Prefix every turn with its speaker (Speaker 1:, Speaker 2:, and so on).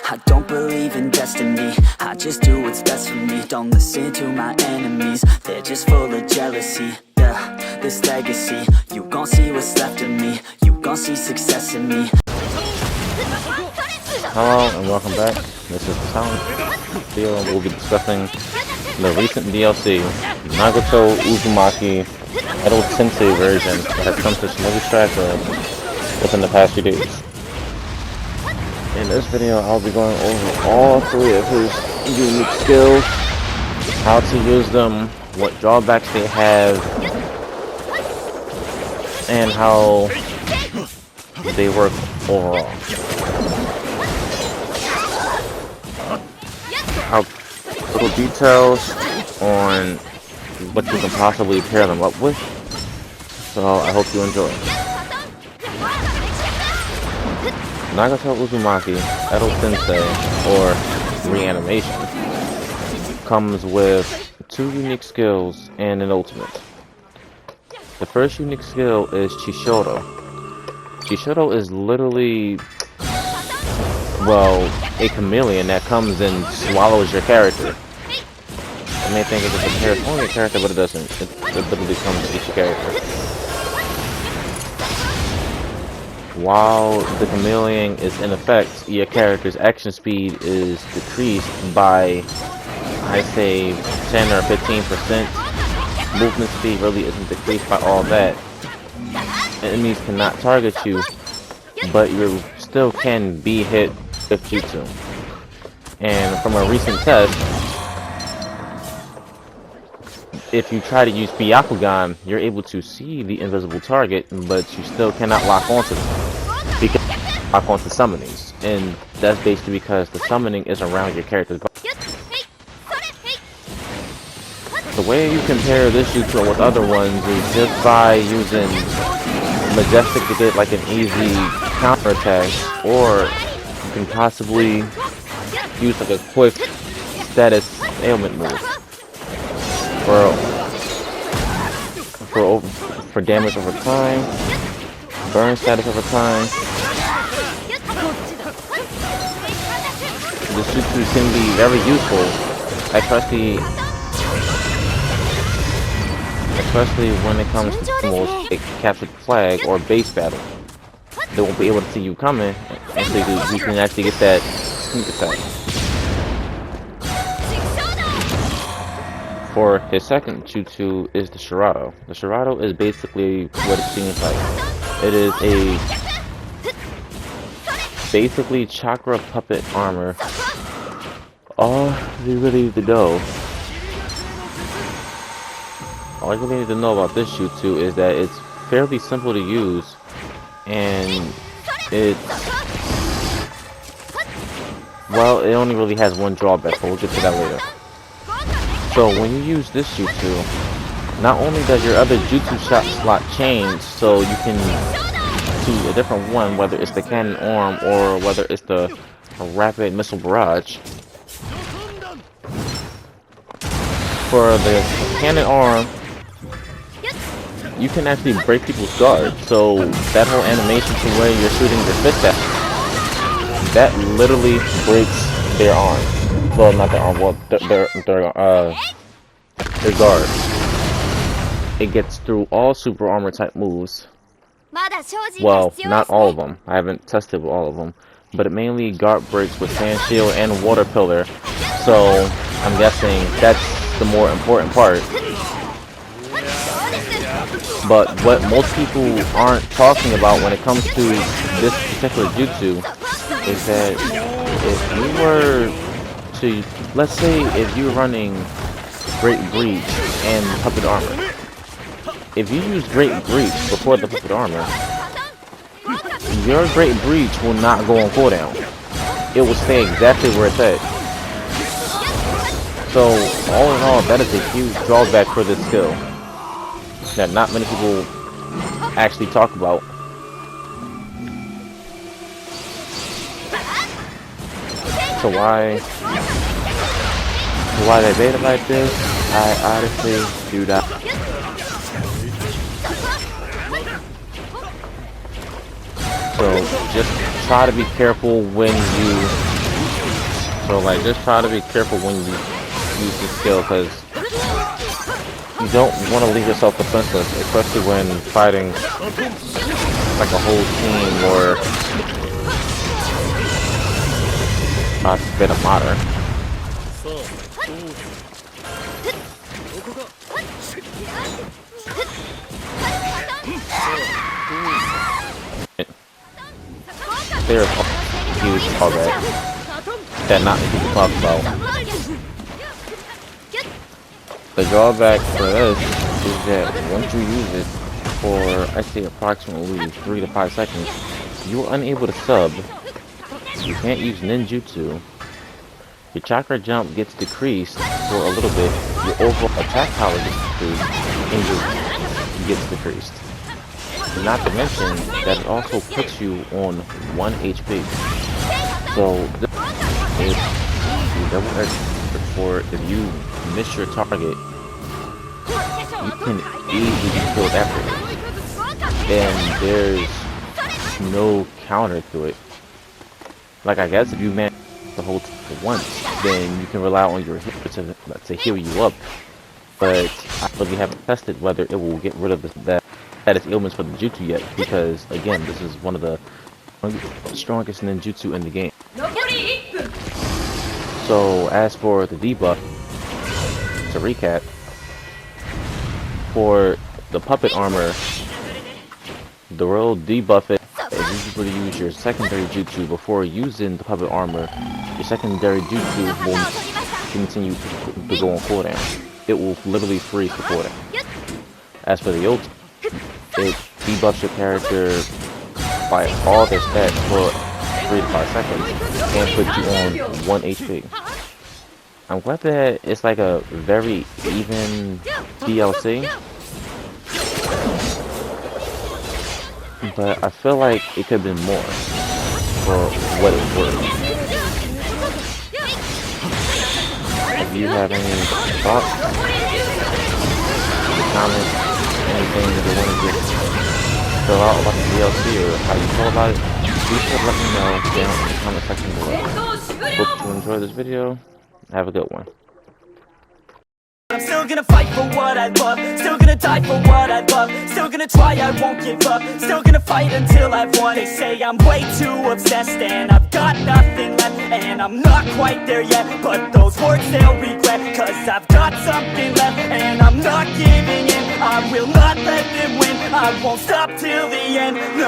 Speaker 1: I don't believe in destiny, I just do what's best for me. Don't listen to my enemies, they're just full of jealousy. Yeah, this legacy, you gon' see what's left of me. You gon' see success in me.
Speaker 2: Hello and welcome back. This is the Silent video. We'll be discussing the recent DLC, Nagato Uzumaki Edo Tensei version that has come to Shinobi Tracker within the past few days. In this video, I'll be going over all three of his unique skills, how to use them, what drawbacks they have, and how they work overall. I'll little details on what you can possibly pair them up with, so I hope you enjoy. Nagato Uzumaki Edo Tensei, or Reanimation, comes with two unique skills and an ultimate. The first unique skill is Chishodo. Chishodo is literally, well, a chameleon that comes and swallows your character. You may think it is a transforming your character, but it doesn't. It literally comes to eat your character. While the chameleon is in effect, your character's action speed is decreased by, I say, 10 or 15%. Movement speed really isn't decreased by all that. Enemies cannot target you, but you still can be hit with Jutsu. And from a recent test, if you try to use Byakugan, you're able to see the invisible target, but you still cannot lock onto them. Because you lock onto summonings, and that's basically because the summoning is around your character's body. The way you compare this Jutsu with other ones is just by using Majestic to get like an easy counterattack, or you can possibly use like a quick status ailment move for damage over time, burn status over time. This Jutsu can be very useful, especially when it comes to almost a captured flag or base battle. They won't be able to see you coming, and so you can actually get that sneak attack. For his second Jutsu is the Shirado. The Shirado is basically what it seems like. It is a basically chakra puppet armor. All you really need to know about this Jutsu is that it's fairly simple to use, and it only really has one drawback, but we'll get to that later. So when you use this Jutsu, not only does your other Jutsu shot slot change, so you can to a different one, whether it's the cannon arm or whether it's the rapid missile barrage. For the cannon arm, you can actually break people's guard, so that whole animation to where you're shooting your fist at, that literally breaks their arm. Well, not their arm, well, their guard. It gets through all super armor type moves. Well, not all of them. I haven't tested with all of them, but it mainly guard breaks with sand shield and water pillar. So I'm guessing that's the more important part. But what most people aren't talking about when it comes to this particular Jutsu is that if you were to, let's say if you're running Great Breach and Puppet Armor, if you use Great Breach before the Puppet Armor, your Great Breach will not go on cooldown. It will stay exactly where it's at. So all in all, that is a huge drawback for this skill that not many people actually talk about. So why they made it like this, I honestly do not. So just try to be careful when you So like, just try to be careful when you use this skill, because you don't want to leave yourself defenseless, especially when fighting like a whole team or a bit of modern. There's a huge drawback that not many people talk about. The drawback for this is that once you use it for, I'd say, approximately 3 to 5 seconds, you're unable to sub. You can't use ninjutsu. Your chakra jump gets decreased for a little bit. Your overall attack power gets decreased, and your gets decreased. Not to mention that it also puts you on 1 HP. So if you double edge for, if you miss your target, you can easily be killed after it. And there's no counter to it. Like, I guess if you manage to hold it once, then you can rely on your healer to heal you up. But I really haven't tested whether it will get rid of that status ailments for the jutsu yet, because again, this is one of the strongest ninjutsu in the game. So as for the debuff, to recap, for the puppet armor, the real debuff is if you were to use your secondary jutsu before using the puppet armor, your secondary jutsu will continue to go on cooldown. It will literally freeze the cooldown. As for the ult, it debuffs your character by all their stats for 3 to 5 seconds and puts you on 1 HP. I'm glad that it's like a very even DLC, but I feel like it could have been more for what it's worth. If you have any thoughts, comments, anything that you want to just fill out about the DLC or how you feel about it, be sure to let me know down in the comment section below. Hope you enjoyed this video. Have a good one.
Speaker 1: I'm still gonna fight for what I love, still gonna die for what I love, still gonna try, I won't give up, still gonna fight until I've won. They say I'm way too obsessed and I've got nothing left, and I'm not quite there yet, but those words they'll regret, cause I've got something left and I'm not giving in. I will not let them win, I won't stop till the end. No.